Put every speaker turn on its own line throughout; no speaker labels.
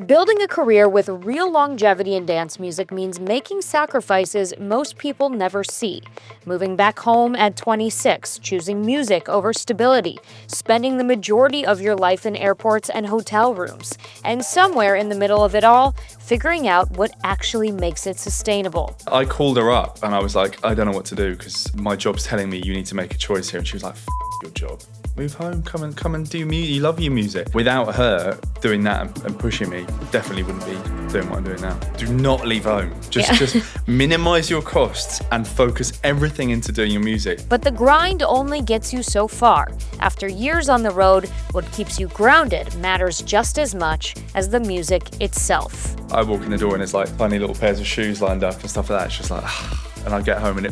Building a career with real longevity in dance music means making sacrifices most people never see. Moving back home at 26, choosing music over stability, spending the majority of your life in airports and hotel rooms, and somewhere in the middle of it all, figuring out what actually makes it sustainable.
I called her up and I was like, I don't know what to do because my job's telling me you need to make a choice here. And she was like, your job. Move home, come and do music. You love your music. Without her doing that and pushing me, definitely wouldn't be doing what I'm doing now. Do not leave home. Just minimize your costs and focus everything into doing your music.
But the grind only gets you so far. After years on the road, what keeps you grounded matters just as much as the music itself.
I walk in the door and it's like funny little pairs of shoes lined up and stuff like that. It's just like, and I get home and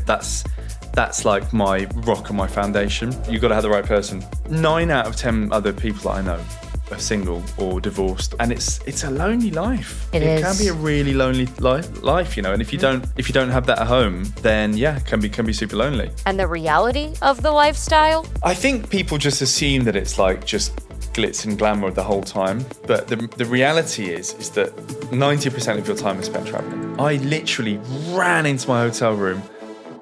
that's like my rock and my foundation. You've got to have the right person. 9 out of 10 other people that I know are single or divorced, and it's a lonely life. It can be a really lonely life, you know. And if you don't have that at home, then yeah, it can be super lonely.
And the reality of the lifestyle?
I think people just assume that it's like just glitz and glamour the whole time, but the reality is that 90% of your time is spent traveling. I literally ran into my hotel room,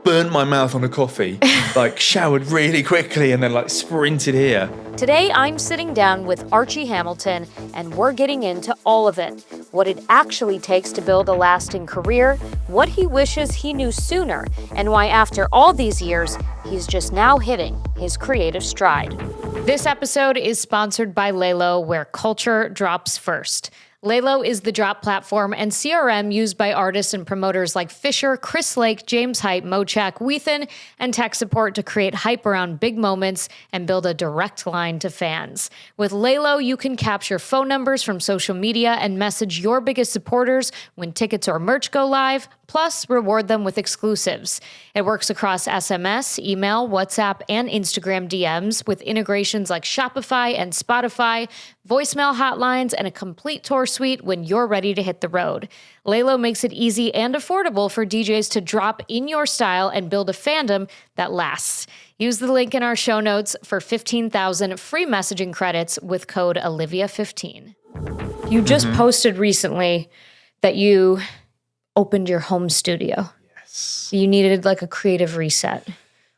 burned my mouth on a coffee, like showered really quickly and then like sprinted here.
Today, I'm sitting down with Archie Hamilton and we're getting into all of it. What it actually takes to build a lasting career, what he wishes he knew sooner, and why after all these years, he's just now hitting his creative stride. This episode is sponsored by Laylo, where culture drops first. Lelo is the drop platform and CRM used by artists and promoters like Fisher, Chris Lake, James Hype, Mochak, Weathen, and tech support to create hype around big moments and build a direct line to fans. With Lelo, you can capture phone numbers from social media and message your biggest supporters when tickets or merch go live, plus reward them with exclusives. It works across SMS, email, WhatsApp, and Instagram DMs with integrations like Shopify and Spotify, voicemail hotlines, and a complete tour suite when you're ready to hit the road. Laylo makes it easy and affordable for DJs to drop in your style and build a fandom that lasts. Use the link in our show notes for 15,000 free messaging credits with code Olivia15. You just posted recently that you opened your home studio.
Yes.
You needed like a creative reset.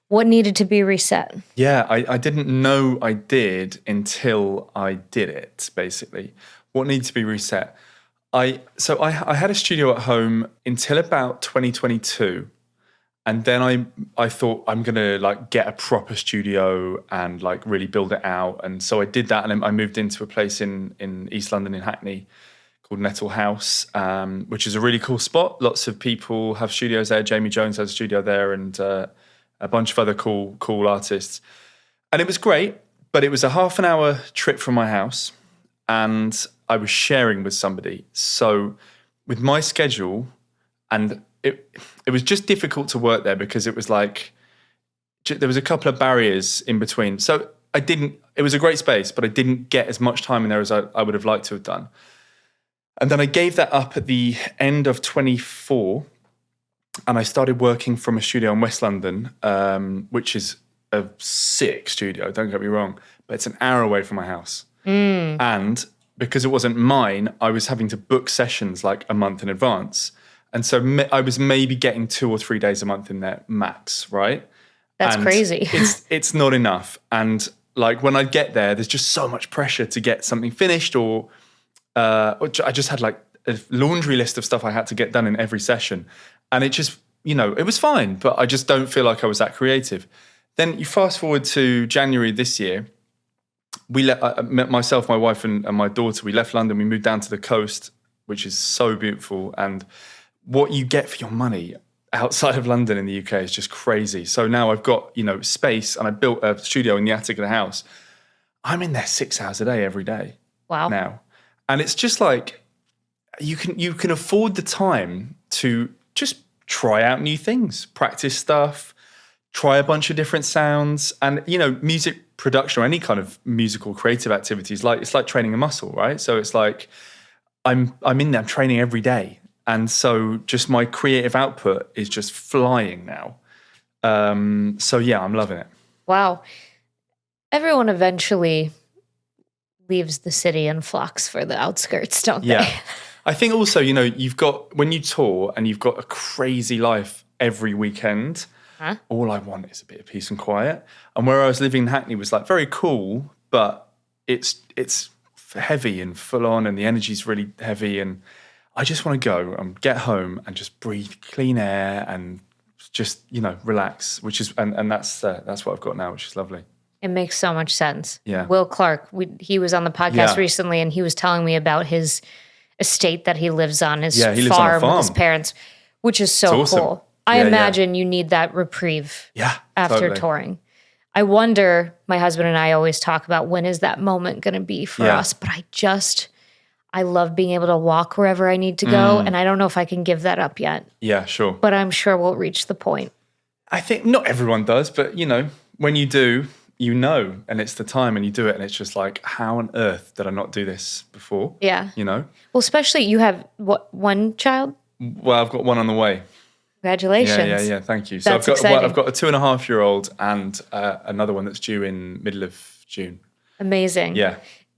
What needed to be reset?
Yeah, I didn't know I did until I did it, basically. What needs to be reset? I had a studio at home until about 2022. And then I thought I'm going to like get a proper studio and like really build it out. And so I did that, and I moved into a place in East London in Hackney called Nettle House, which is a really cool spot. Lots of people have studios there. Jamie Jones has a studio there, and a bunch of other cool artists. And it was great, but it was a half an hour trip from my house, and I was sharing with somebody. So with my schedule, and it was just difficult to work there because it was like, there was a couple of barriers in between. So it was a great space, but I didn't get as much time in there as I would have liked to have done. And then I gave that up at the end of 24, and I started working from a studio in West London, which is a sick studio, don't get me wrong, but it's an hour away from my house. And because it wasn't mine, I was having to book sessions like a month in advance. And so I was maybe getting 2 or 3 days a month in there max, right?
That's crazy.
It's not enough. And like when I get there, there's just so much pressure to get something finished, or I just had like a laundry list of stuff I had to get done in every session. And it just, it was fine, but I just don't feel like I was that creative. Then you fast forward to January this year, myself, my wife and my daughter, we left London, we moved down to the coast, which is so beautiful. And what you get for your money outside of London in the UK is just crazy. So now I've got, space, and I built a studio in the attic of the house. I'm in there 6 hours a day every day.
Wow.
Now. And it's just like, you can afford the time to just try out new things, practice stuff, try a bunch of different sounds. And, music production or any kind of musical creative activity is it's like training a muscle, right? So it's like, I'm in there, I'm training every day. And so just my creative output is just flying now. So yeah, I'm loving it.
Wow. Everyone eventually leaves the city and flocks for the outskirts, don't
Yeah.
they?
I think also, you've got, when you tour and you've got a crazy life every weekend, all I want is a bit of peace and quiet. And where I was living in Hackney was like very cool, but it's heavy and full on, and the energy's really heavy. And I just want to go and get home and just breathe clean air and just, relax, which is, and that's what I've got now, which is lovely.
It makes so much sense.
Yeah.
Will Clark, he was on the podcast recently, and he was telling me about his estate that he lives on, his
he lives on a
farm with
farm.
his parents, which is so
It's awesome.
cool. I imagine you need that reprieve after
totally.
touring. I wonder, my husband and I always talk about when is that moment going to be for us, but I love being able to walk wherever I need to go, and I don't know if I can give that up yet.
Yeah, sure.
But I'm sure we'll reach the point.
I think not everyone does, but when you do, and it's the time and you do it, and it's just like, how on earth did I not do this before?
Yeah.
Well,
especially you have one child?
I've got one on the way.
Congratulations.
Yeah. Thank you. So
That's
I've
exciting.
got a 2.5-year-old and another one that's due in middle of June.
Amazing.
Yeah.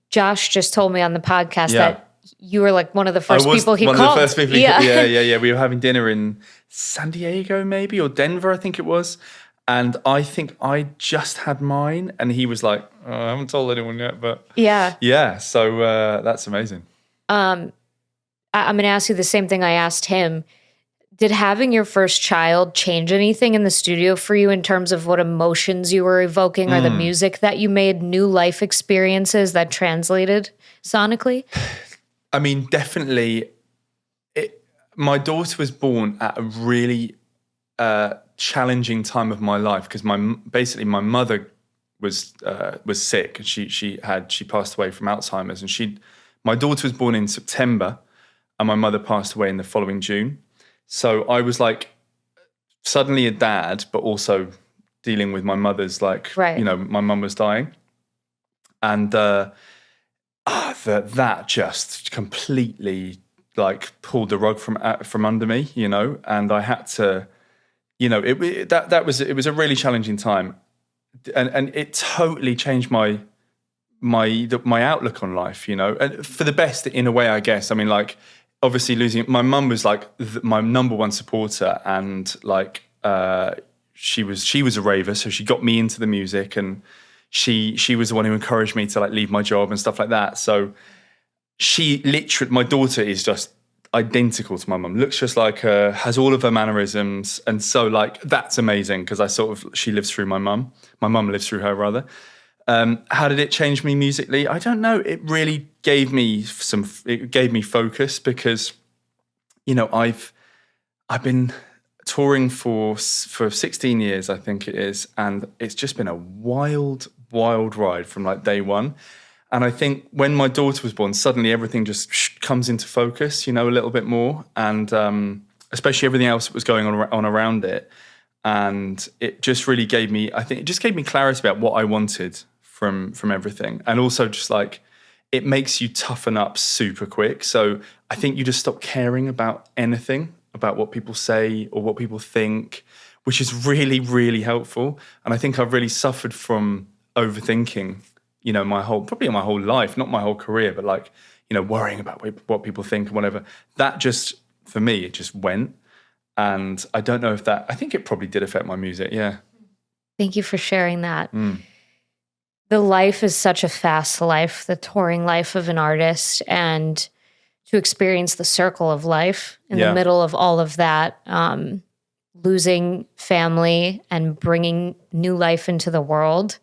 Josh just told me on the podcast that you were like one of the first people he called.
One of the first people.
Yeah.
Yeah. We were having dinner in San Diego, maybe, or Denver, I think it was. And I think I just had mine, and he was like, oh, I haven't told anyone yet, but yeah. So that's amazing.
I'm going to ask you the same thing I asked him. Did having your first child change anything in the studio for you in terms of what emotions you were evoking or the music that you made, new life experiences that translated sonically?
I mean, definitely. My daughter was born at a really challenging time of my life because my mother was sick. She passed away from Alzheimer's, and my daughter was born in September, and my mother passed away in the following June. So I was like suddenly a dad, but also dealing with my mother's my mum was dying, and that just completely pulled the rug from under me, and I had to, it was a really challenging time, and it totally changed my outlook on life, and for the best in a way, I guess. I mean, obviously losing my mum was my number one supporter, and she was a raver, so she got me into the music, and she was the one who encouraged me to leave my job and stuff like that. So my daughter is just identical to my mum, looks just like her, has all of her mannerisms, and so that's amazing because she lives through my mum lives through her rather. How did it change me musically? I don't know. It really gave me focus because, I've been touring for 16 years, I think it is. And it's just been a wild, wild ride from day one. And I think when my daughter was born, suddenly everything just comes into focus, a little bit more. And especially everything else that was going on around it. And it just really gave me clarity about what I wanted from everything, and also just it makes you toughen up super quick. So I think you just stop caring about anything, about what people say or what people think, which is really, really helpful. And I think I've really suffered from overthinking, my whole life, not my whole career, but worrying about what people think and whatever. That just, for me, it just went. And I don't know I think it probably did affect my music. Yeah.
Thank you for sharing that. The life is such a fast life, the touring life of an artist, and to experience the circle of life in the middle of all of that, losing family and bringing new life into the world.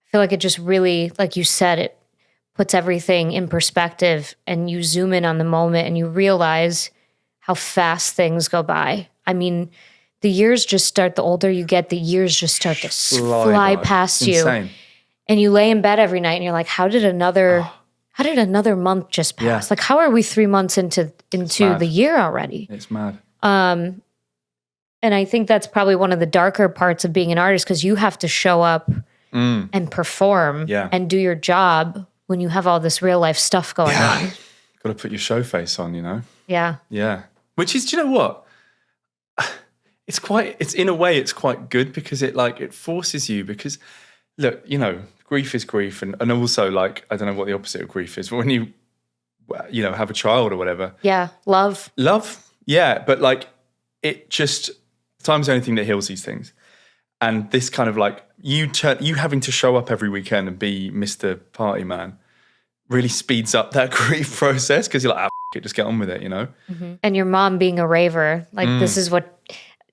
I feel like it just really, like you said, it puts everything in perspective, and you zoom in on the moment and you realize how fast things go by. I mean, the years just start, the older you get, the years just start to fly past you.
Insane.
And you lay in bed every night and you're like, how did another month just pass?
Yeah.
How are we 3 months into the year already?
It's mad.
And I think that's probably one of the darker parts of being an artist, because you have to show up and perform and do your job when you have all this real life stuff going on.
Got to put your show face on,
Yeah.
Yeah. Which is, do you know what? It's in a way, it's quite good because it forces you, because look, grief is grief. And also, like, I don't know what the opposite of grief is, but when you have a child or whatever.
Yeah, love.
Love, yeah. But like, it just, time's the only thing that heals these things. And this kind of like, you having to show up every weekend and be Mr. Party Man really speeds up that grief process because you're like, just get on with it,
Mm-hmm. And your mom being a raver, like this is what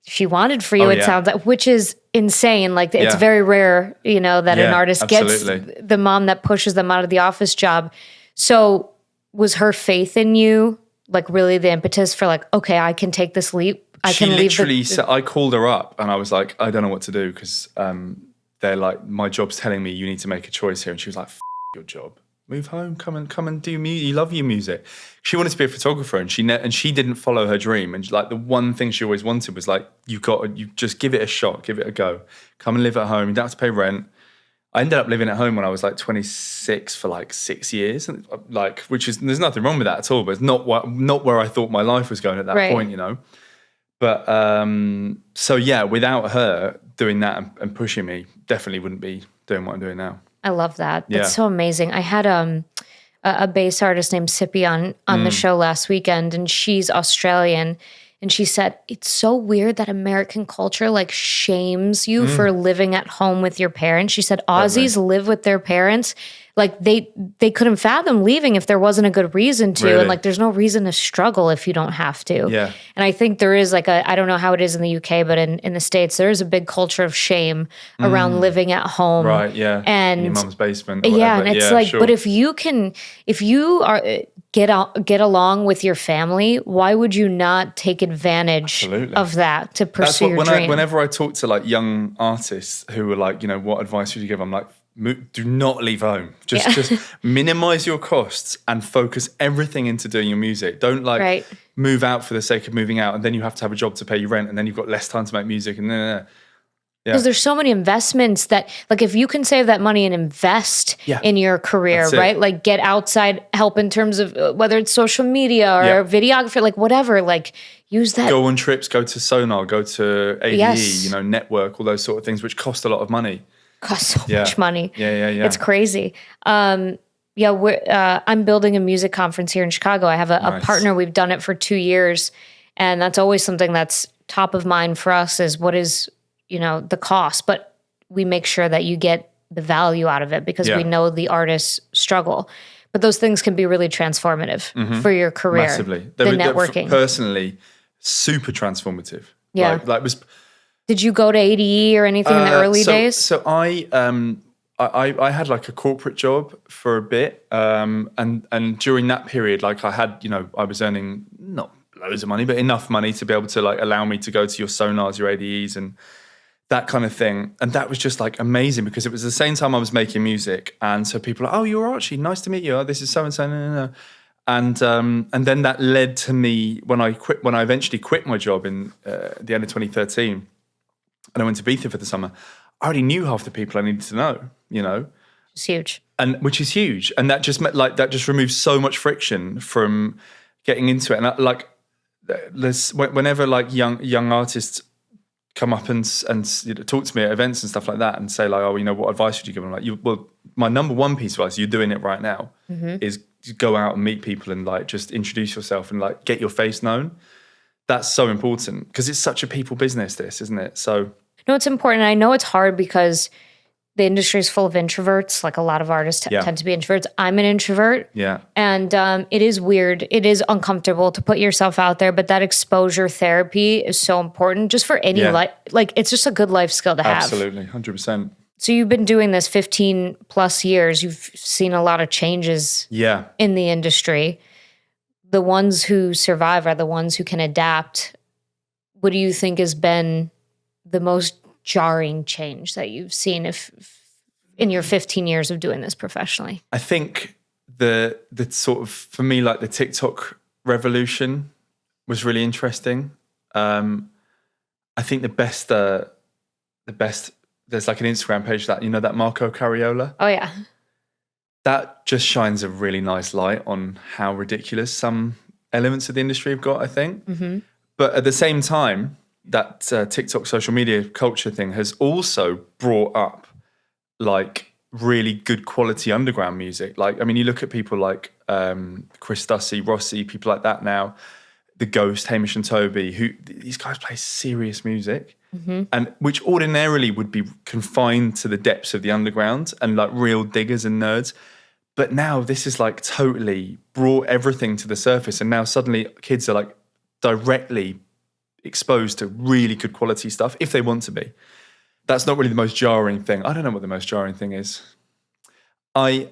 she wanted for you, sounds like, which is insane. Like it's very rare, that an artist gets the mom that pushes them out of the office job. So was her faith in you like really the impetus for like, okay, I can take this leap?
She literally said, I called her up and I was like, I don't know what to do because they're like, my job's telling me you need to make a choice here. And she was like, your job. Move home, come and do music. You love your music. She wanted to be a photographer, and she didn't follow her dream. And like the one thing she always wanted was like, you just give it a shot, give it a go. Come and live at home. You don't have to pay rent. I ended up living at home when I was like 26 for like 6 years, and like there's nothing wrong with that at all. But it's not where I thought my life was going at that point, But so yeah, without her doing that and pushing me, definitely wouldn't be doing what I'm doing now.
I love that. That's so amazing. I had a bass artist named Sippy on the show last weekend, and she's Australian. And she said, it's so weird that American culture like shames you for living at home with your parents. She said Aussies live with their parents. Like they couldn't fathom leaving if there wasn't a good reason to. Really? And like there's no reason to struggle if you don't have to. Yeah. And I think there is like I don't know how it is in the UK, but in the States, there is a big culture of shame around living at home.
Right, yeah.
And
in your mum's basement. Or
yeah,
whatever.
and it's like, sure. But if you are get along with your family, why would you not take advantage of that to pursue your dream?
Whenever I talk to like young artists who are like, what advice would you give? I'm like, do not leave home. Just minimize your costs and focus everything into doing your music. Don't move out for the sake of moving out, and then you have to have a job to pay your rent, and then you've got less time to make music. And
because there's so many investments that, like, if you can save that money and invest in your career, right? Like, get outside help in terms of whether it's social media or videography, like whatever, like use that.
Go on trips, go to Sonar, go to ADE, network, all those sort of things, which cost a lot of money.
Cost so much money.
Yeah.
It's crazy. I'm building a music conference here in Chicago. I have a partner. We've done it for 2 years. And that's always something that's top of mind for us is what is, the cost. But we make sure that you get the value out of it because we know the artists struggle. But those things can be really transformative for your career.
Massively.
The networking.
Personally, super transformative.
Yeah.
Like was...
Did you go to ADE or anything in the early days?
So I had like a corporate job for a bit, and during that period, like I had, I was earning not loads of money, but enough money to be able to like allow me to go to your Sonars, your ADEs, and that kind of thing. And that was just like amazing because it was the same time I was making music, and so people were like, oh, you're Archie, nice to meet you. Oh, this is so and so. No. And then that led to me when I eventually quit my job in the end of 2013. And I went to Ibiza for the summer. I already knew half the people I needed to know,
It's huge.
And which is huge. And that just just removes so much friction from getting into it. And whenever like young artists come up and talk to me at events and stuff like that and say like, oh, what advice would you give them? Like, my number one piece of advice, you're doing it right now, is go out and meet people and like just introduce yourself and like get your face known. That's so important because it's such a people business, this, isn't it? So
no, it's important. I know it's hard because the industry is full of introverts. Like a lot of artists tend to be introverts. I'm an introvert.
Yeah.
And it is weird. It is uncomfortable to put yourself out there, but that exposure therapy is so important just for any life. Like it's just a good life skill to have.
Absolutely. 100%.
So you've been doing this 15 plus years. You've seen a lot of changes in the industry. The ones who survive are the ones who can adapt. What do you think has been the most jarring change that you've seen in your 15 years of doing this professionally?
I think the sort of, for me, like the TikTok revolution was really interesting. I think the best, there's like an Instagram page that, that Marco Carola.
Oh yeah.
That just shines a really nice light on how ridiculous some elements of the industry have got, I think. Mm-hmm. But at the same time, that TikTok social media culture thing has also brought up like really good quality underground music. Like, I mean, you look at people like Chris Dussy, Rossi, people like that now, The Ghost, Hamish and Toby, who these guys play serious music, and which ordinarily would be confined to the depths of the underground and like real diggers and nerds. But now this is like totally brought everything to the surface, and now suddenly kids are like directly exposed to really good quality stuff if they want to be. That's not really the most jarring thing. I don't know what the most jarring thing is. For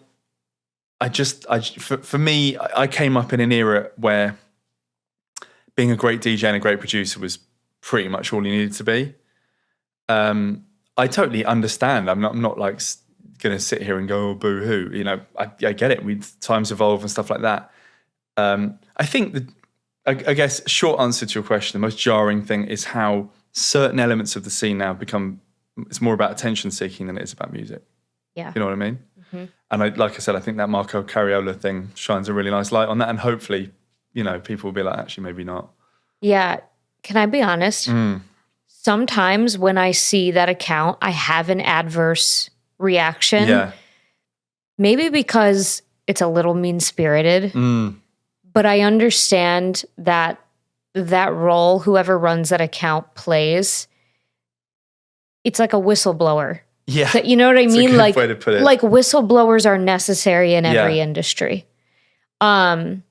me, I came up in an era where being a great DJ and a great producer was pretty much all you needed to be. I totally understand. I'm not like going to sit here and go, oh, boo-hoo. You know, I get it. Times evolve and stuff like that. I think I guess short answer to your question, the most jarring thing is how certain elements of the scene now it's more about attention seeking than it is about music.
Yeah.
You know what I mean? Mm-hmm. And like I said, I think that Marco Carola thing shines a really nice light on that. And hopefully, you know, people will be like, actually, maybe not.
Yeah. Can I be honest? Sometimes when I see that account, I have an adverse reaction.
Yeah.
Maybe because it's a little mean-spirited. But I understand that role whoever runs that account plays. It's like a whistleblower.
Yeah.
So, you know what I mean?
A good way to put it.
Like whistleblowers are necessary in every industry. You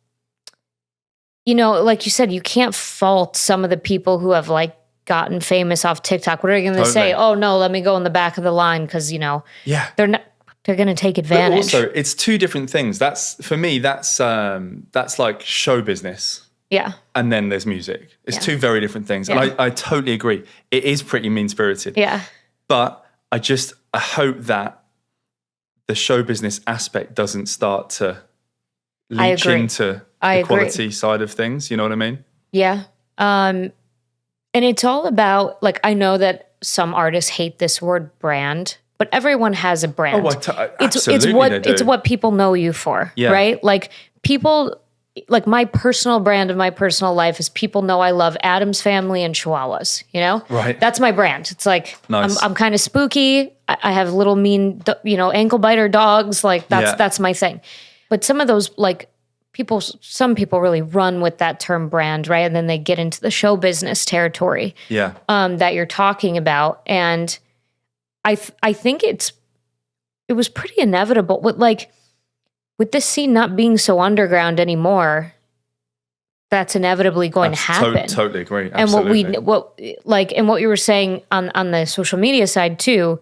know, like you said, you can't fault some of the people who have like gotten famous off TikTok. What are you going to say? Oh no, let me go in the back of the line because, you know, they're going to take advantage.
But also, it's two different things. For me, that's like show business.
Yeah.
And then there's music. It's two very different things. And I totally agree. It is pretty mean-spirited.
Yeah.
But I hope that the show business aspect doesn't start to leach into the quality side of things. You know what I mean? Yeah.
And it's all about, like, I know that some artists hate this word brand, but everyone has a brand.
Absolutely
it's what people know you for, right? Like people, like my personal brand of my personal life is people know I love Addams Family and Chihuahuas, you know?
Right.
That's my brand. It's like,
nice.
I'm kind of spooky. I have little mean, you know, ankle biter dogs. Like that's my thing. But some of those, like some people really run with that term brand, right? And then they get into the show business territory that you're talking about. And I think it was pretty inevitable with this scene not being so underground anymore. That's inevitably going to happen.
Totally agree. Absolutely.
And what you were saying on the social media side too,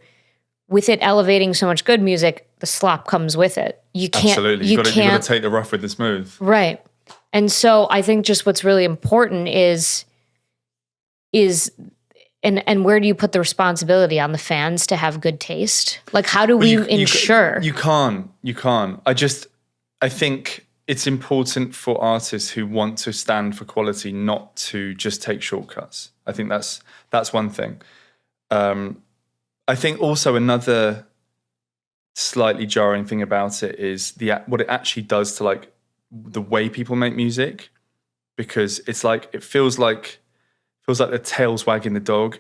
with it elevating so much good music, the slop comes with it. You can't.
Absolutely. You've got to take the rough with the smooth.
Right. And so I think just what's really important is and where do you put the responsibility on the fans to have good taste? Like, how do we ensure?
You can't. I think it's important for artists who want to stand for quality not to just take shortcuts. I think that's one thing. I think also another slightly jarring thing about it is what it actually does to like the way people make music, because it's like it feels like the tail's wagging the dog,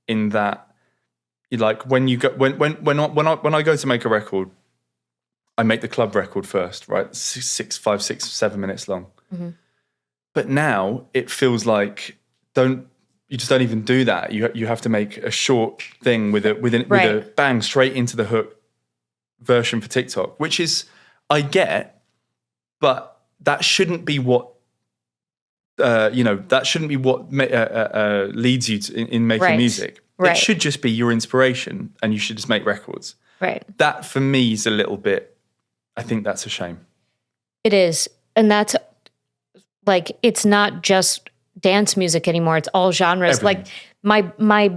in that you like when I go to make a record, I make the club record first, right? 5, 6, 7 minutes long. Mm-hmm. But now it feels like you just don't even do that. You have to make a short thing with a bang straight into the hook version for TikTok, which is I get, but that shouldn't be what leads you in making music. Right. It should just be your inspiration, and you should just make records.
Right.
That for me is a little bit. I think that's a shame.
It is, and that's like it's not just dance music anymore. It's all genres. Everything. Like my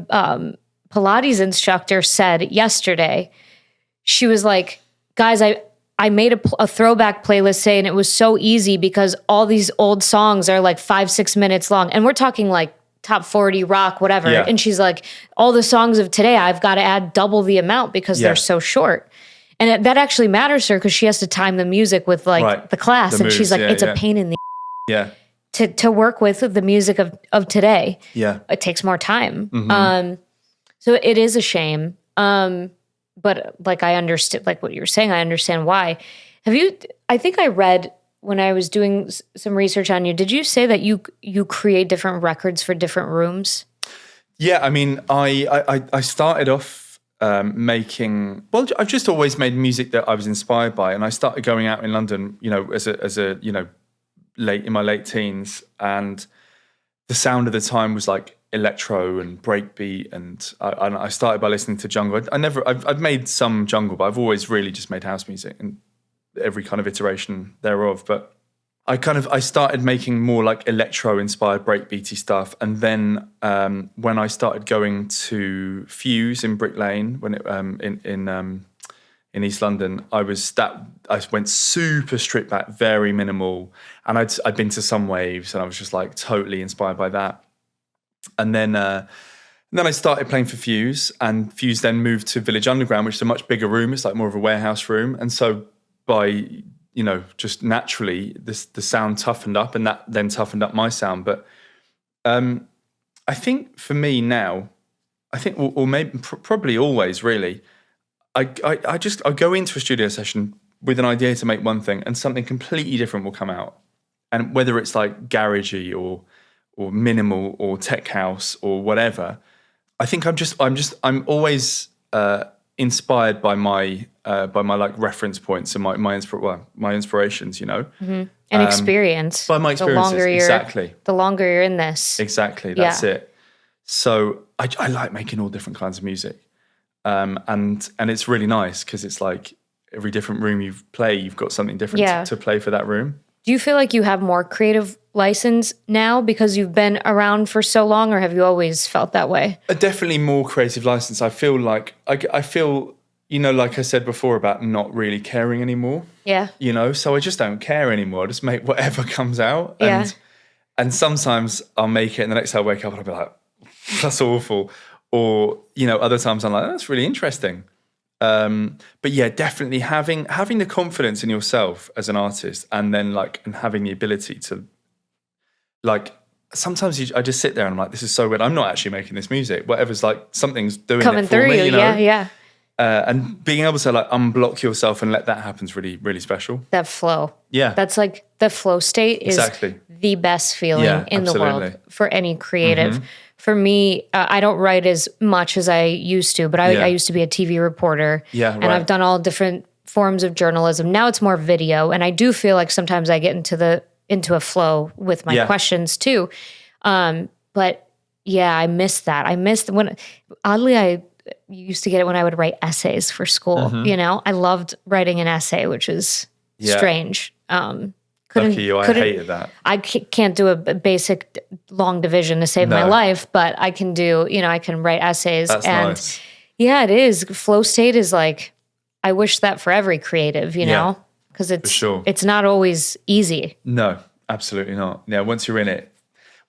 Pilates instructor said yesterday, she was like, "Guys, I made a throwback playlist saying it was so easy because all these old songs are like 5-6 minutes long. And we're talking like top 40 rock, whatever." Yeah. And she's like, all the songs of today, I've got to add double the amount because they're so short. And that actually matters to her because she has to time the music with the class. And she's like, it's a pain in the to work with the music of today. Yeah. It takes more time. Mm-hmm. So it is a shame. but like I understood, like what you were saying, I understand why. I think I read when I was doing some research on you, did you say that you create different records for different rooms?
Yeah, I mean, I started off making. Well, I've just always made music that I was inspired by, and I started going out in London, as a late in my late teens, and the sound of the time was like electro and breakbeat, and I started by listening to jungle. I've made some jungle, but I've always really just made house music and every kind of iteration thereof. But I started making more like electro-inspired breakbeaty stuff, and then when I started going to Fuse in Brick Lane, when in East London, I went super stripped back, very minimal, and I'd been to some waves, and I was just like totally inspired by that. And then I started playing for Fuse, and Fuse then moved to Village Underground, which is a much bigger room. It's like more of a warehouse room, and so by just naturally, the sound toughened up, and that then toughened up my sound. But I think for me now, or maybe probably always really, I go into a studio session with an idea to make one thing, and something completely different will come out. And whether it's like garagey or minimal or tech house or whatever, I think I'm always inspired by my like reference points and my inspirations,
Mm-hmm. And experience.
By my experiences,
the longer you're in this.
Exactly, that's it. So I like making all different kinds of music, and it's really nice because it's like every different room you play, you've got something different to play for that room.
Do you feel like you have more creative license now because you've been around for so long, or have you always felt that way?
Definitely more creative license. I feel like I feel, like I said before about not really caring anymore.
Yeah.
So I just don't care anymore. I just make whatever comes out.
Yeah.
And sometimes I'll make it, and the next day I'll wake up and I'll be like, that's awful. Or, other times I'm like, that's really interesting. But yeah, definitely having the confidence in yourself as an artist, and then and having the ability to sometimes I just sit there and I'm like, this is so weird. I'm not actually making this music. Whatever's something's doing
coming
it for
through
me,
you. Yeah.
And being able to unblock yourself and let that happen is really, really special.
That flow.
Yeah.
That's the flow state is the best feeling in the world for any creative. Mm-hmm. For me, I don't write as much as I used to, but I used to be a TV reporter. Yeah, right. And I've done all different forms of journalism. Now it's more video, and I do feel like sometimes I get into a flow with my questions too. But yeah, I miss that. I missed oddly, I used to get it when I would write essays for school. Mm-hmm. I loved writing an essay, which is strange.
Lucky you, I hated that.
I can't do a basic long division to save my life, but I can do, I can write essays.
That's nice.
Yeah, it is. Flow state is I wish that for every creative, know, because it's not always easy.
No, absolutely not. Yeah, once you're in it,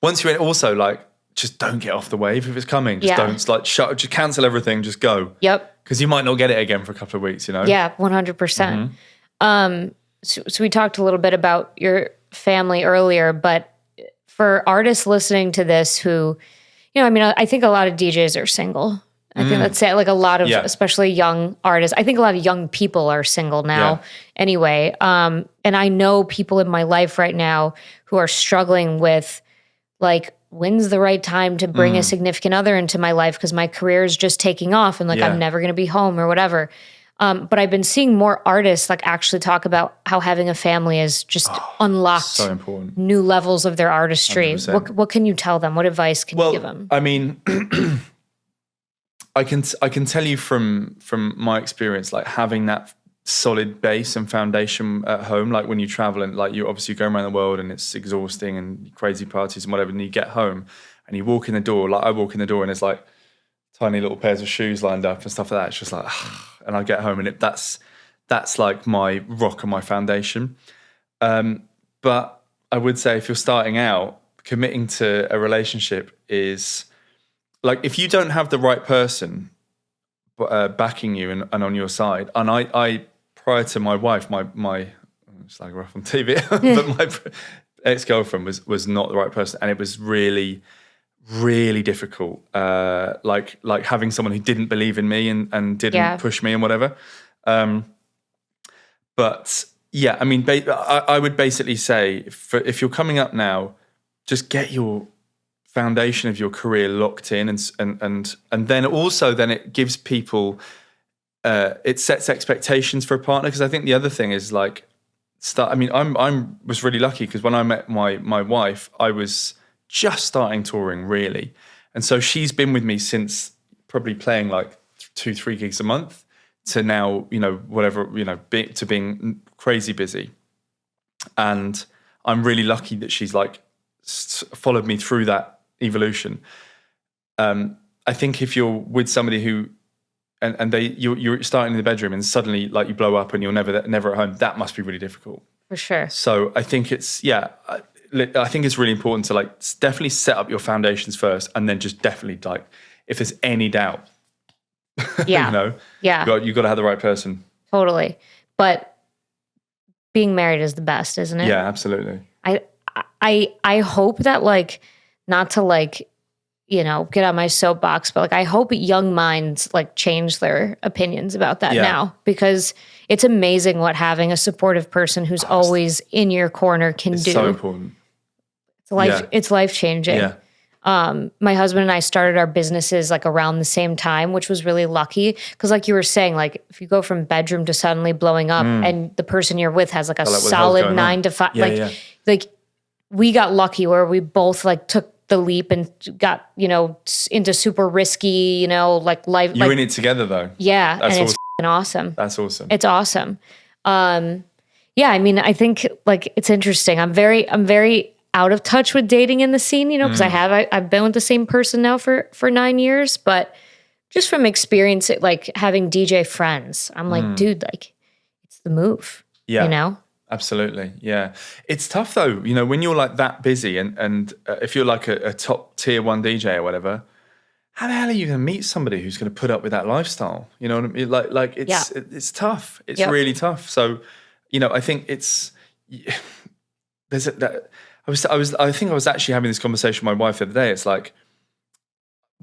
also just don't get off the wave if it's coming. Just don't just cancel everything, just go.
Yep.
Because you might not get it again for a couple of weeks,
Yeah, 100%. Mm-hmm. So we talked a little bit about your family earlier, but for artists listening to this who, I think a lot of DJs are single. I think that's it. A lot of, especially young artists. I think a lot of young people are single now anyway. And I know people in my life right now who are struggling with when's the right time to bring a significant other into my life because my career is just taking off and I'm never going to be home or whatever. But I've been seeing more artists actually talk about how having a family has just unlocked
so important.
New levels of their artistry. What can you tell them? What advice can you give them?
I mean, I can tell you from my experience, having that solid base and foundation at home, when you travel and you obviously go around the world and it's exhausting and crazy parties and whatever, and you get home and you walk in the door, I walk in the door and there's tiny little pairs of shoes lined up and stuff like that. It's just and I get home and that's my rock and my foundation. But I would say if you're starting out, committing to a relationship is if you don't have the right person backing you and on your side. And I prior to my wife, my slag her off on TV, but my ex-girlfriend was not the right person, and it was really, really difficult. Like having someone who didn't believe in me and didn't push me and whatever. But yeah, I mean, I would basically say if you're coming up now, just get your foundation of your career locked in, and then also then it gives people, it sets expectations for a partner. Because I think the other thing is like I mean, I'm was really lucky because when I met my wife, I was just starting touring really, and so she's been with me since probably playing like 2-3 gigs a month to now, whatever, to being crazy busy. And I'm really lucky that she's like followed me through that evolution. I think if you're with somebody who, and you're starting in the bedroom and suddenly like you blow up and you're never at home, that must be really difficult.
For sure.
So I think it's, I think it's really important to like definitely set up your foundations first, and then just definitely like, if there's any doubt,
Yeah.
you've got to have the right person.
Totally. But being married is the best, isn't it?
Yeah, absolutely.
I hope that, like, not to like, get on my soapbox, but like I hope young minds like change their opinions about that now, because it's amazing what having a supportive person who's always in your corner can do.
So important.
It's life changing.
Yeah.
My husband and I started our businesses like around the same time, which was really lucky. Cause like you were saying, like if you go from bedroom to suddenly blowing up and the person you're with has like a solid 9 to 5, like we got lucky where we both like took the leap and got, into super risky, like life.
You're in it together though.
Yeah.
That's
and it's awesome.
That's awesome.
It's awesome. Yeah. I mean, I think like it's interesting. I'm very out of touch with dating in the scene, because I've been with the same person now for 9 years, but just from experience, like having DJ friends, I'm like, dude, like it's the move,
Absolutely. Yeah. It's tough though, when you're like that busy and if you're like a top tier 1 DJ or whatever, how the hell are you going to meet somebody who's going to put up with that lifestyle? You know what I mean? Like it's tough. It's really tough. So, I think it's, I think I was actually having this conversation with my wife the other day. It's like,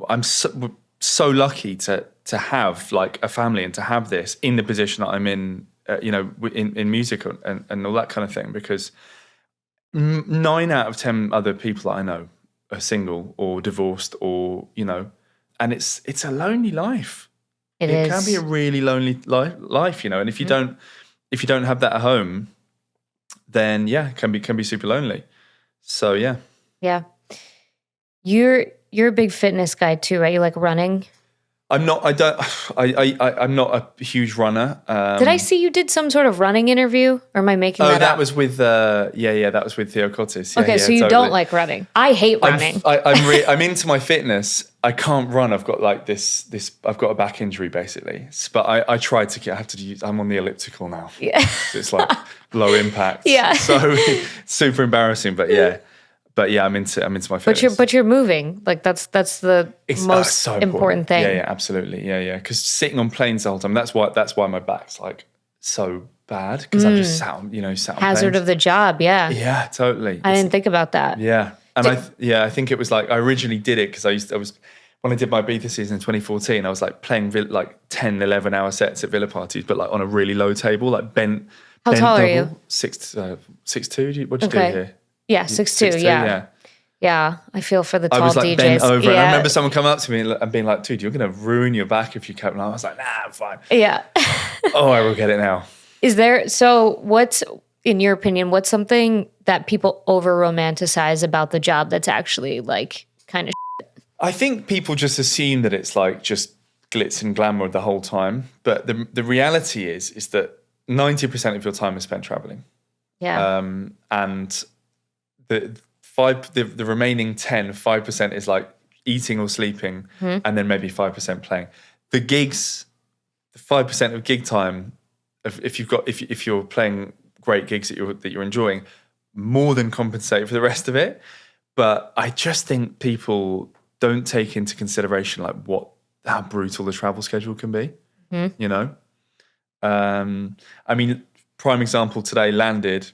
I'm so lucky to have like a family and to have this in the position that I'm in, in music and all that kind of thing, because 9 out of 10 other people that I know are single or divorced or, and it's a lonely life. It can be a really lonely life, and if you don't have that at home, then it can be super lonely. So yeah.
You're a big fitness guy too, right? You like running?
I'm not a huge runner.
Did I see you did some sort of running interview, or am I making that up?
Oh, that was with that was with Theo Cottis.
Okay, so you don't like running. I hate running.
I'm into my fitness. I can't run. I've got like this. I've got a back injury basically. But I tried to I have to use. I'm on the elliptical now. Yeah, so it's like low impact. Yeah, so super embarrassing. But yeah. I'm into my fitness.
But you're moving. Like that's the most so important thing.
Yeah, absolutely. Yeah. Because sitting on planes the whole time. That's why my back's like so bad, because I'm just sat on
hazard
planes.
of the job. Yeah.
Yeah, totally.
I didn't think about that.
Yeah, and I think it was like I originally did it because I was when I did my Ibiza season in 2014. I was like playing like 10, 11 hour sets at villa parties, but like on a really low table, like bent.
How tall are you?
6'2". What'd you do here?
Yeah, 6'2", yeah. I feel for the tall DJs.
I was like
DJs.
bent over, and I remember someone coming up to me and being like, "Dude, you're going to ruin your back if you keep." And I was like, "Nah, I'm fine."
Yeah.
Oh, I will get it now.
What's, in your opinion, what's something that people over romanticize about the job that's actually like kind of shit?
I think people just assume that it's like just glitz and glamour the whole time, but the reality is that 90% of your time is spent traveling.
Yeah.
And the remaining 5% is like eating or sleeping, and then maybe 5% playing. The gigs, the 5% of gig time, if you're playing great gigs that you're enjoying, more than compensate for the rest of it. But I just think people don't take into consideration like how brutal the travel schedule can be. I mean, prime example today, landed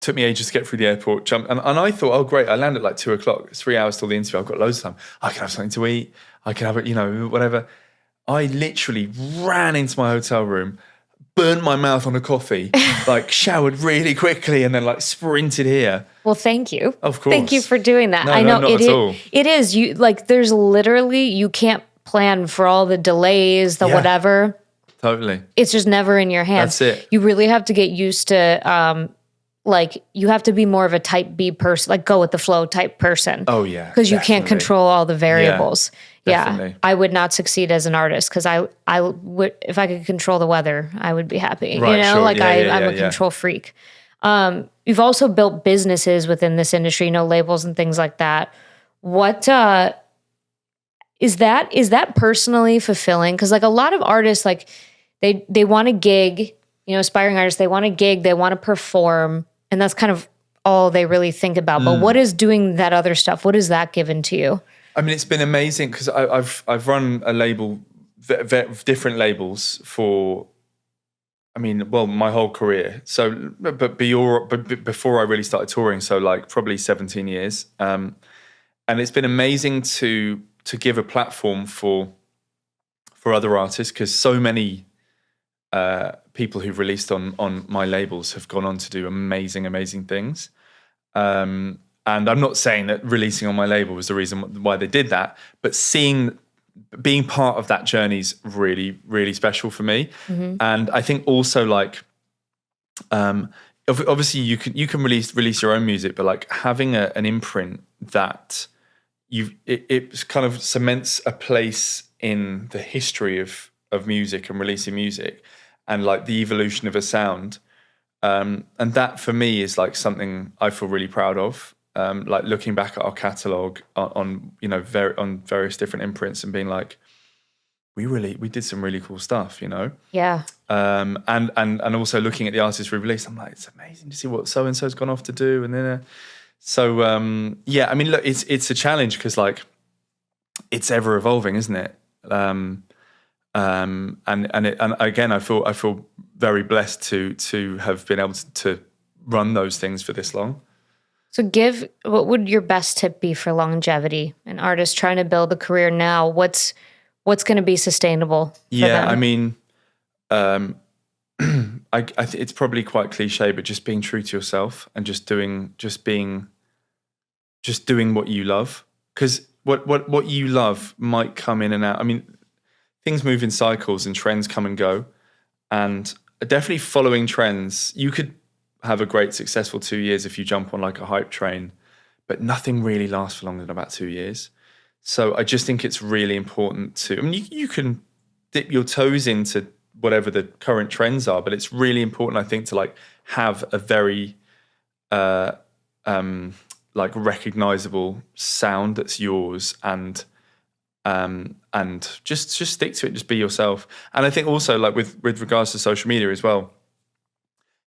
Took me ages to get through the airport, jumped, and I thought, oh great, I landed at like 2:00. It's 3 hours till the interview. I've got loads of time. I can have something to eat. I can have it, whatever. I literally ran into my hotel room, burnt my mouth on a coffee, like showered really quickly, and then like sprinted here.
Well, thank you.
Of course.
Thank you for doing that.
No,
I know
not at all.
it is. You like there's literally you can't plan for all the delays, the whatever.
Totally.
It's just never in your hands.
That's it.
You really have to get used to you have to be more of a type B person, like go with the flow type person.
Oh yeah.
Because you can't control all the variables.
Definitely.
I would not succeed as an artist because I would, if I could control the weather, I would be happy.
Right, sure.
I'm a control freak. You've also built businesses within this industry, labels and things like that. What is that personally fulfilling? Because like a lot of artists, like they want to gig, aspiring artists, they want to gig, they want to perform, and that's kind of all they really think about. But what is doing that other stuff? What is that given to you?
I mean, it's been amazing because I've run a label, different labels for, my whole career. So, but before I really started touring, so like probably 17 years. And it's been amazing to give a platform for other artists because so many people who've released on my labels have gone on to do amazing things. And I'm not saying that releasing on my label was the reason why they did that, but being part of that journey is really, really special for me. Mm-hmm. And I think also like, obviously you can release your own music, but like having an imprint that it kind of cements a place in the history of music and releasing music and like the evolution of a sound. And that for me is like something I feel really proud of. Like looking back at our catalog on various different imprints and being like, we did some really cool stuff,
Yeah.
And also looking at the artists we released, I'm like, it's amazing to see what so and so's gone off to do, and then look, it's a challenge because like it's ever evolving, isn't it? And again, I feel very blessed to have been able to run those things for this long.
So what would your best tip be for longevity? An artist trying to build a career now, what's going to be sustainable for them?
I think it's probably quite cliche, but just being true to yourself and just doing what you love. Because what you love might come in and out. I mean, things move in cycles and trends come and go. And definitely following trends, you could have a great successful 2 years if you jump on like a hype train, but nothing really lasts for longer than about 2 years. So I just think it's really important you can dip your toes into whatever the current trends are, but it's really important, I think, to like have a very like recognizable sound that's yours and just stick to it, just be yourself. And I think also like with regards to social media as well,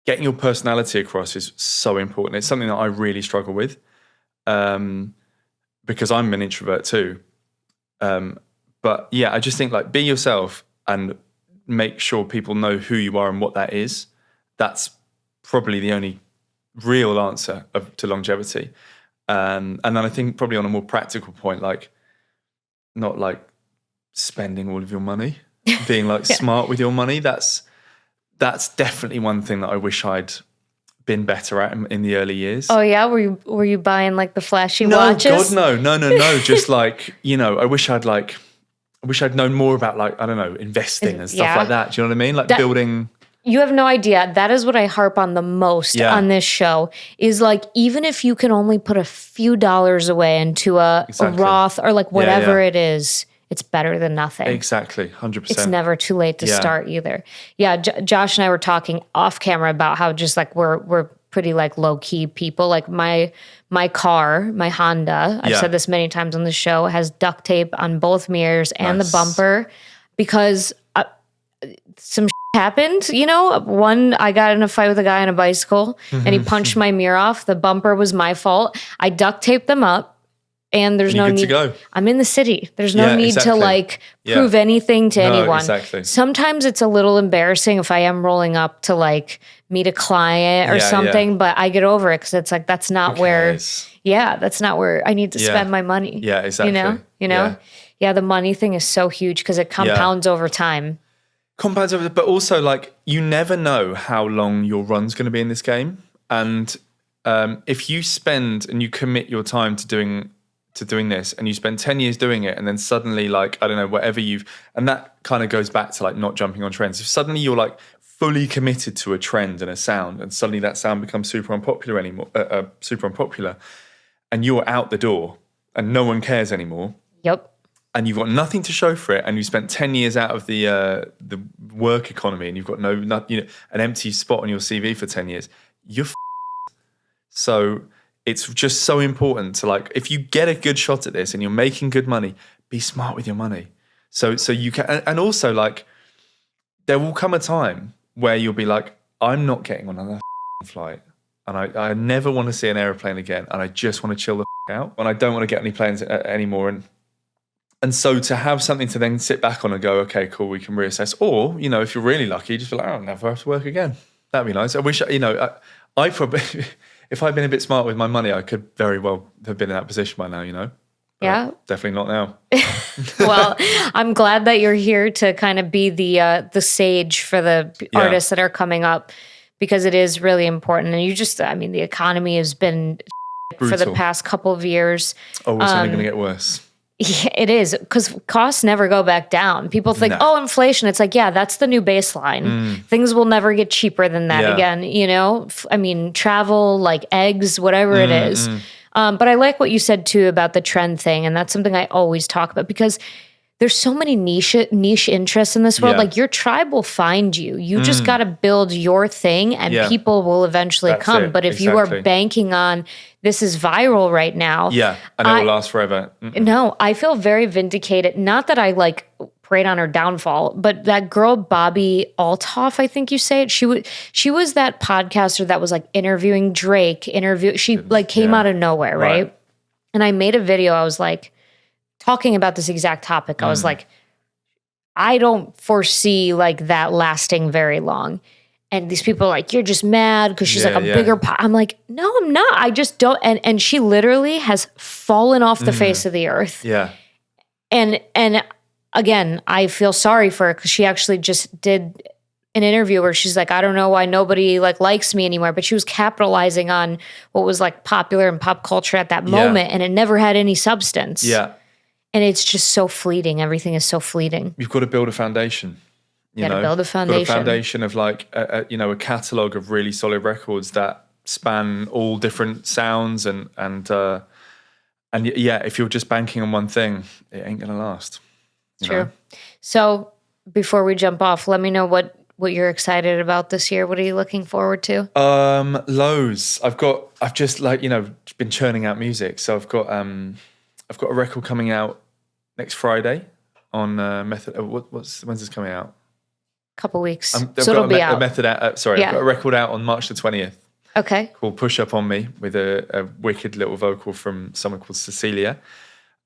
getting your personality across is so important. It's something that I really struggle with because I'm an introvert too. But yeah, I just think like be yourself and make sure people know who you are and what that is. That's probably the only real answer to longevity. And then I think probably on a more practical point, like not like spending all of your money, being like smart with your money. That's definitely one thing that I wish I'd been better at in the early years.
Oh yeah, were you buying like the flashy watches?
God, no. Just like I wish I'd known more about like I don't know investing and stuff like that. Do you know what I mean? Like building. You
have no idea. That is what I harp on the most on this show. Is like even if you can only put a few dollars away into a Roth or like whatever it is. It's better than nothing.
Exactly, 100%.
It's never too late to start either. Yeah, Josh and I were talking off camera about how just like we're pretty like low key people. Like my car, my Honda, I've said this many times on the show, has duct tape on both mirrors and the bumper because some happened. One, I got in a fight with a guy on a bicycle and he punched my mirror off. The bumper was my fault. I duct taped them up. and there's no
good to
need.
go.
I'm in the city. There's no
Yeah,
need to
exactly.
like prove anything to anyone.
Exactly.
Sometimes it's a little embarrassing if I am rolling up to like meet a client or something, but I get over it because it's like that's not where. Yeah, that's not where I need to spend my money.
Yeah, exactly.
You know. Yeah, the money thing is so huge because it compounds over time.
Compounds over, but also like you never know how long your run's going to be in this game, and if you spend and you commit your time to doing this, and you spend 10 years doing it, and then suddenly like I don't know whatever and that kind of goes back to like not jumping on trends. If suddenly you're like fully committed to a trend and a sound, and suddenly that sound becomes super unpopular, and you're out the door, and no one cares anymore.
Yep.
And you've got nothing to show for it, and you spent 10 years out of the work economy, and you've got an empty spot on your CV for 10 years. You're so it's just so important to like if you get a good shot at this and you're making good money, be smart with your money. So you can, and also like there will come a time where you'll be like, I'm not getting on another flight, and I never want to see an airplane again, and I just want to chill the out, and I don't want to get any planes anymore, and so to have something to then sit back on and go, okay, cool, we can reassess. Or, if you're really lucky, just be like, I'll never have to work again. That'd be nice. I wish, I probably, if I'd been a bit smart with my money, I could very well have been in that position by now, But
yeah.
Definitely not now.
Well, I'm glad that you're here to kind of be the sage for the artists that are coming up, because it is really important. And the economy has been brutal for the past couple of years.
Oh, it's only going to get worse.
Yeah, it is, because costs never go back down. People think, inflation. It's like, yeah, that's the new baseline. Things will never get cheaper than that again, travel, like eggs, whatever it is. But I like what you said too about the trend thing. And that's something I always talk about, because there's so many niche interests in this world. Like your tribe will find you. You just got to build your thing, and people will eventually come. But if you are banking on this is viral right now.
Yeah, and it will last forever.
No, I feel very vindicated. Not that I like preyed on her downfall, but that girl, Bobby Althoff, I think you say it. She was that podcaster that was like interviewing Drake. She like came out of nowhere, right? And I made a video. I was like talking about this exact topic. I was like, I don't foresee like that lasting very long. And these people are like, you're just mad because she's like a bigger I'm like, no, I'm not. I just don't. And she literally has fallen off the face of the earth.
Yeah.
And again, I feel sorry for her, because she actually just did an interview where she's like, I don't know why nobody like likes me anymore. But she was capitalizing on what was like popular in pop culture at that moment. And it never had any substance.
Yeah.
And it's just so fleeting. Everything is so fleeting.
You've got to build a foundation.
You got to build a foundation.
Got a foundation of like, a catalogue of really solid records that span all different sounds and if you're just banking on one thing, it ain't gonna last.
True. So before we jump off, let me know what you're excited about this year. What are you looking forward to?
Loads. I've just like, been churning out music. So I've got a record coming out next Friday on Method. When's this coming out?
Couple weeks.
So
it'll be out.
I've got a record out on March the 20th.
Okay.
Called Push Up On Me, with a wicked little vocal from someone called Cecilia.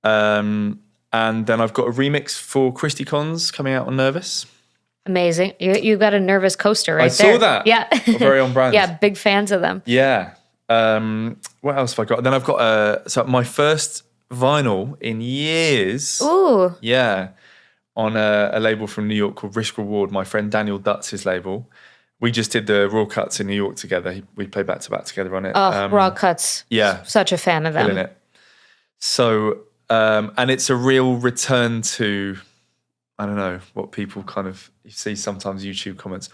And then I've got a remix for Christy Cons coming out on Nervous.
Amazing. You got a Nervous coaster right
there. I
saw
that.
Yeah.
Very on brand.
Yeah, big fans of them.
Yeah. What else have I got? Then I've got my first vinyl in years.
Ooh.
Yeah. On a label from New York called Risk Reward, my friend Daniel Dutz's label. We just did the Raw Cuts in New York together. We played back to back together on it.
Oh, Raw Cuts.
Yeah.
Such a fan of them.
Killing it. So, and it's a real return to, I don't know, what people kind of, you see sometimes YouTube comments,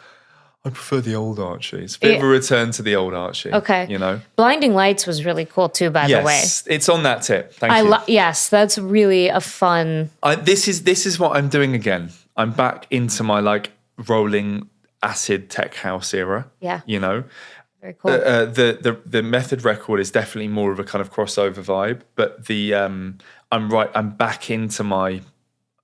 I prefer the old Archie. It's a bit of a return to the old Archie.
Okay. Blinding Lights was really cool too, by the way.
Yes, it's on that tip. Thank you.
Yes, that's really a fun.
This is what I'm doing again. I'm back into my like rolling acid tech house era.
Yeah.
Very
cool.
The Method record is definitely more of a kind of crossover vibe, but I'm back into my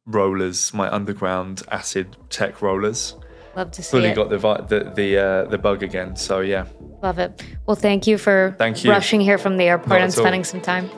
rollers, my underground acid tech rollers.
Love to see
Fully
it.
got the bug again. So yeah.
Love it. Well, thank you for rushing here from the airport and spending some time.